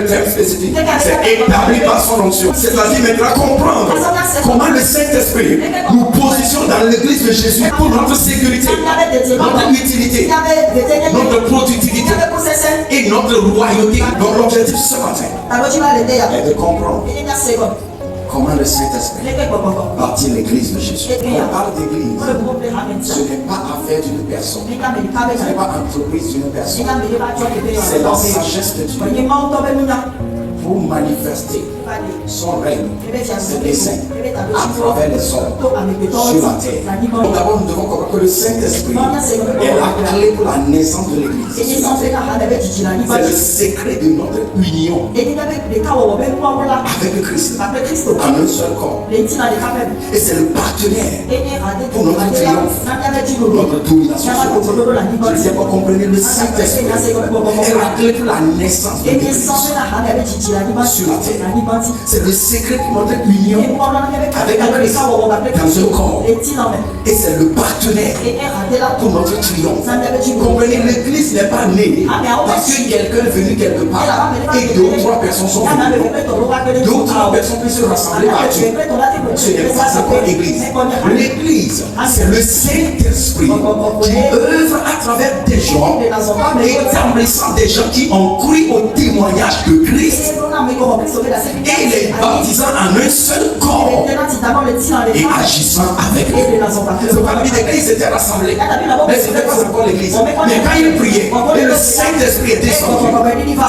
terme spécifique. C'est établi par son onction. C'est-à-dire maintenant comprendre comment le Saint-Esprit nous positionne dans l'église de Jésus pour notre sécurité, notre utilité, notre productivité et notre royauté. Donc l'objectif ce matin est de comprendre comment le Saint-Esprit bâtit l'église de Jésus. Quand on parle d'église, ce n'est pas affaire d'une personne. Ce n'est pas entreprise d'une personne. C'est la sagesse de Dieu pour manifester son règne, ses desseins à travers les hommes sur la terre. Donc d'abord, nous devons comprendre que le Saint-Esprit est la clé pour la naissance de l'église. C'est le secret de notre union avec le Christ en un seul corps. Et c'est le partenaire pour notre triomphe, notre domination sur la terre. Je sais pas, comprenez, le Saint-Esprit est la clé pour la naissance de l'église sur la terre. C'est le secret de notre union avec le Christ dans un corps. Et c'est le partenaire pour notre triomphe. Comprenez, l'église n'est pas née parce que quelqu'un est venu quelque part et deux ou trois personnes sont venues. Deux ou trois personnes peuvent se rassembler par Dieu. Ce n'est pas encore l'église. L'église, c'est le Saint-Esprit qui œuvre à travers des gens, établissant des gens qui ont cru au témoignage de Christ et les baptisant en un seul corps et agissant avec eux. C'est parmi l'église était rassemblée, mais c'était pas encore l'église. Mais quand il priait et le Saint-Esprit était sorti,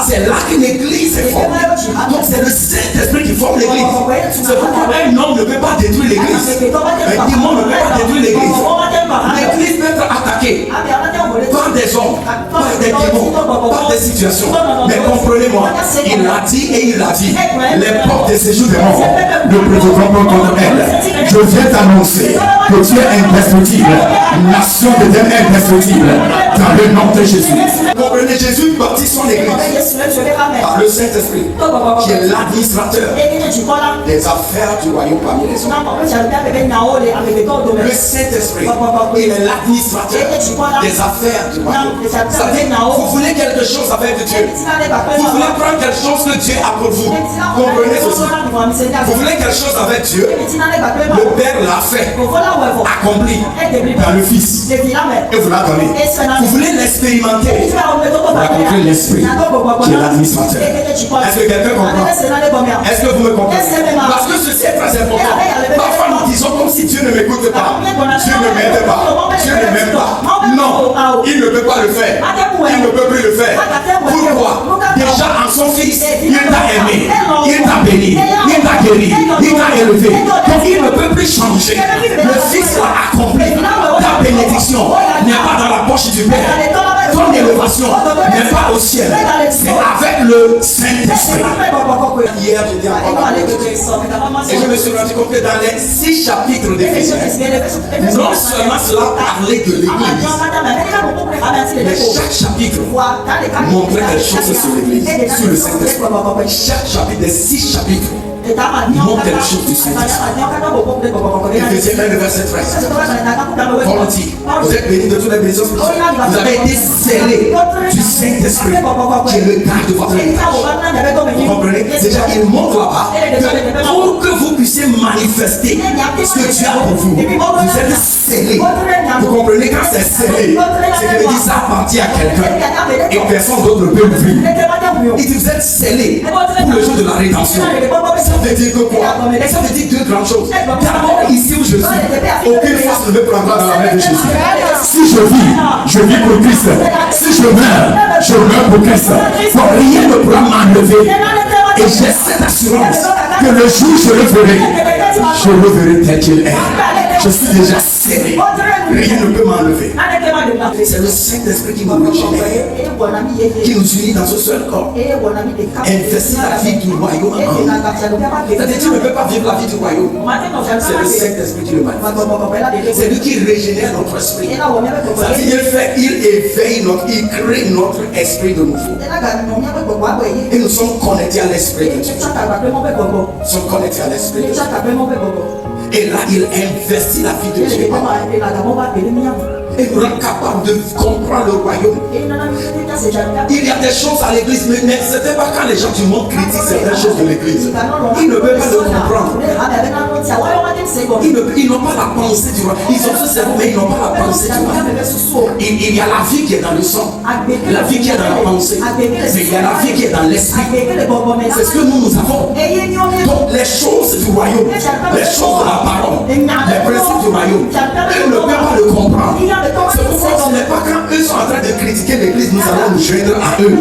c'est là que l'église est formée. Donc c'est le Saint-Esprit qui forme l'église. C'est pourquoi un homme ne peut pas détruire l'église. Un démon ne peut pas détruire l'église. L'église peut être attaquée par des hommes, par des démons, par des situations. Mais comprenez-moi, il l'a dit et il l'a dit. Les portes de séjour des morts ne protégeront pas contre elle. Je viens t'annoncer que tu es indestructible. Nation de Dieu indestructible. Dans le nom de Jésus. Comprenez, Jésus bâtit son église par le Saint-Esprit, qui est l'administrateur des affaires du royaume parmi les hommes. Le Saint-Esprit, il est l'administrateur des affaires du royaume. C'est-à-dire, vous voulez quelque chose avec Dieu. Vous voulez prendre quelque chose que Dieu a pour vous. Comprenez ceci. Vous voulez quelque chose avec Dieu. Le Père l'a fait, accompli dans le Fils, et vous l'a donné. Vous voulez l'expérimenter. Rencontrer l'Esprit qui est l'administrateur. Est-ce que quelqu'un comprend? Est-ce que vous me comprenez? Parce que ceci est très important. Parfois nous disons comme si Dieu ne m'écoute pas, Dieu ne m'aide pas, Dieu ne m'aime pas. Non, il ne peut pas le faire. Il ne peut plus le faire. Pourquoi? Déjà en son Fils, il t'a aimé, il t'a béni, il t'a guéri, il t'a élevé. Donc il ne peut plus changer. Le Fils l'a accompli. Ta bénédiction n'est pas dans la poche du Père. Ton élévation n'est pas au ciel. C'est avec le Saint-Esprit. Hier, j'étais en et je me suis rendu compte que dans les 6 chapitres d'Éphésiens, non seulement cela parlait de l'église, mais chaque chapitre montrait des choses sur l'église, sur le Saint-Esprit. Chaque chapitre des 6 chapitres montre quelque chose du Saint-Esprit. Éphésiens 1, verset 13. Paul dit, vous êtes bénis de toutes les bénédictions. Vous avez été scellés du Saint-Esprit qui est le garde de votre héritage. Vous comprenez? Déjà, il montre là-bas que pour que vous puissiez manifester ce que Dieu a pour vous, vous êtes scellés. Vous comprenez? Quand c'est scellé, c'est que ça appartient à quelqu'un et personne d'autre ne peut l'ouvrir. Il dit, vous êtes scellés pour le jour de la rédemption. Ça veut dire que quoi? Ça veut dire 2 grandes choses. D'abord, ici où je suis, aucune force ne me prendra dans la main de Jésus. Si je vis pour Christ. Si je meurs pour Christ. Donc rien ne pourra m'enlever. Et j'ai cette assurance que le jour où je le verrai tel qu'il est. Je suis déjà scellé. Rien ne peut m'enlever. C'est le Saint-Esprit qui nous régénère, qui nous unit dans un seul corps. Investir la vie du royaume en nous. C'est-à-dire, tu ne peux pas vivre la vie du royaume. C'est le Saint-Esprit qui le manifeste. C'est lui qui régénère notre esprit. C'est-à-dire, il éveille il crée notre esprit de nouveau. Et nous sommes connectés à l'esprit de Dieu. Nous sommes connectés à l'esprit de Dieu. Et là, il investit la vie de Dieu. et nous rend capable de comprendre le royaume. Il y a des choses à l'église, mais ce n'est pas quand les gens du monde critiquent certaines choses de l'église. Ils ne peuvent pas le comprendre. Ils n'ont pas la pensée du roi. Ils ont ce cerveau, mais ils n'ont pas la pensée du roi. Il y a la vie qui est dans le sang, la vie qui est dans la pensée, mais il y a la vie qui est dans l'esprit. C'est ce que nous avons. Donc les choses du royaume, les choses de la parole, les principes du royaume, eux ne peuvent pas le comprendre. C'est pourquoi ce n'est pas quand eux sont en train de critiquer l'église, nous allons nous joindre à eux.